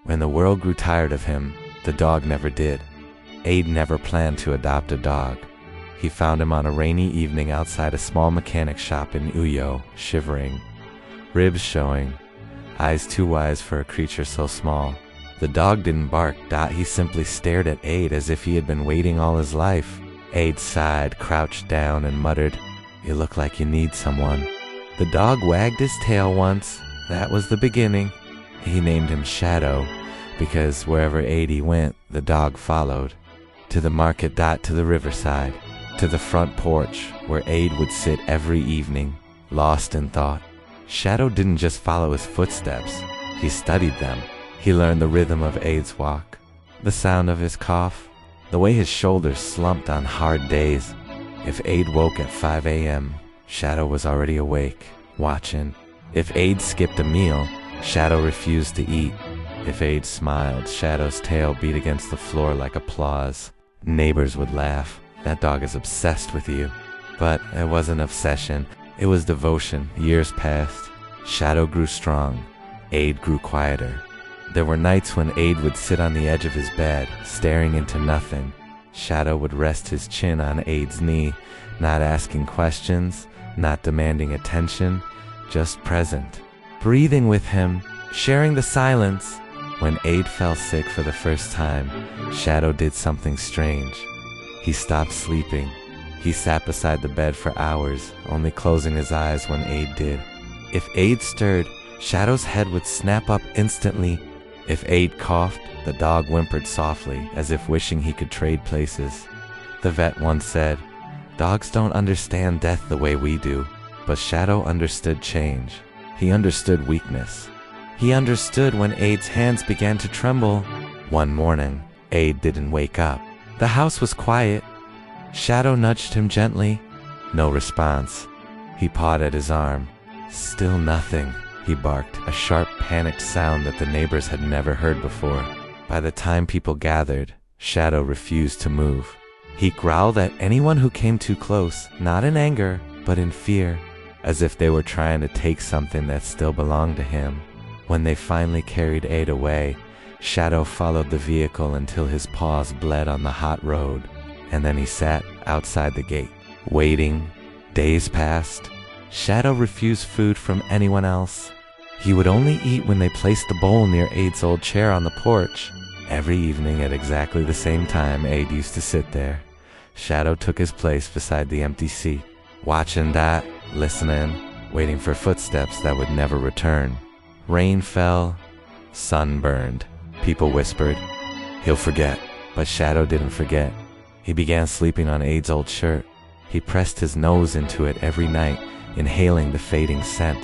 When the world grew tired of him, the dog never did. Aid never planned to adopt a dog. He found him on a rainy evening outside a small mechanic shop in Uyo, shivering, ribs showing, eyes too wise for a creature so small. The dog didn't bark, he simply stared at Aid as if he had been waiting all his life. Aid sighed, crouched down, and muttered, "You look like you need someone." The dog wagged his tail once. That was the beginning. He named him Shadow, because wherever Aid went, the dog followed. To the market, to the riverside, to the front porch, where Aid would sit every evening, lost in thought. Shadow didn't just follow his footsteps, he studied them. He learned the rhythm of Aid's walk, the sound of his cough, the way his shoulders slumped on hard days. If Aid woke at 5 a.m., Shadow was already awake, watching. If Aid skipped a meal, Shadow refused to eat. If Aid smiled, Shadow's tail beat against the floor like applause. Neighbors would laugh. "That dog is obsessed with you." But it wasn't obsession, it was devotion. Years passed. Shadow grew strong. Aid grew quieter. There were nights when Aid would sit on the edge of his bed, staring into nothing. Shadow would rest his chin on Aid's knee, not asking questions, not demanding attention, just present. Breathing with him, sharing the silence. When Aid fell sick for the first time, Shadow did something strange. He stopped sleeping. He sat beside the bed for hours, only closing his eyes when Aid did. If Aid stirred, Shadow's head would snap up instantly. If Aid coughed, the dog whimpered softly, as if wishing he could trade places. The vet once said, "Dogs don't understand death the way we do," but Shadow understood change. He understood weakness. He understood when Aid's hands began to tremble. One morning, Aid didn't wake up. The house was quiet. Shadow nudged him gently. No response. He pawed at his arm. "Still nothing," he barked, a sharp, panicked sound that the neighbors had never heard before. By the time people gathered, Shadow refused to move. He growled at anyone who came too close, not in anger, but in fear, as if they were trying to take something that still belonged to him. When they finally carried Aid away, Shadow followed the vehicle until his paws bled on the hot road, and then he sat outside the gate, waiting. Days passed. Shadow refused food from anyone else. He would only eat when they placed the bowl near Aid's old chair on the porch. Every evening at exactly the same time, Aid used to sit there. Shadow took his place beside the empty seat, watching that, listening, waiting for footsteps that would never return. Rain fell, sun burned. People whispered, "He'll forget." But Shadow didn't forget. He began sleeping on Aid's old shirt. He pressed his nose into it every night, inhaling the fading scent.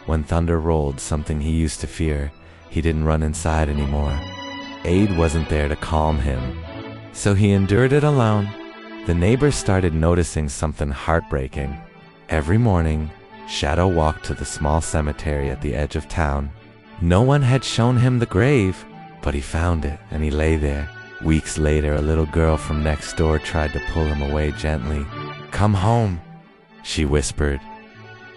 When thunder rolled, something he used to fear, he didn't run inside anymore. Aid wasn't there to calm him, so he endured it alone. The neighbors started noticing something heartbreaking. Every morning, Shadow walked to the small cemetery at the edge of town. No one had shown him the grave, but he found it, and he lay there. Weeks later, a little girl from next door tried to pull him away gently. "Come home," she whispered.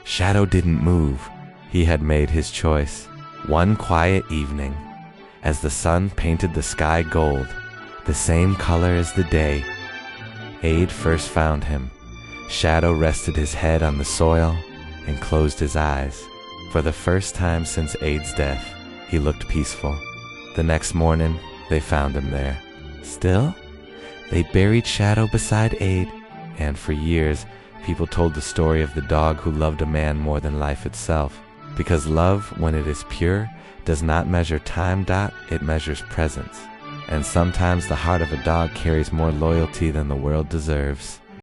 Shadow didn't move. He had made his choice. One quiet evening, as the sun painted the sky gold, the same color as the day, Aid first found him. Shadow rested his head on the soil and closed his eyes. For the first time since Aid's death, he looked peaceful. The next morning, they found him there. Still, they buried Shadow beside Aid, and for years, people told the story of the dog who loved a man more than life itself. Because love, when it is pure, does not measure time, it measures presence. And sometimes the heart of a dog carries more loyalty than the world deserves.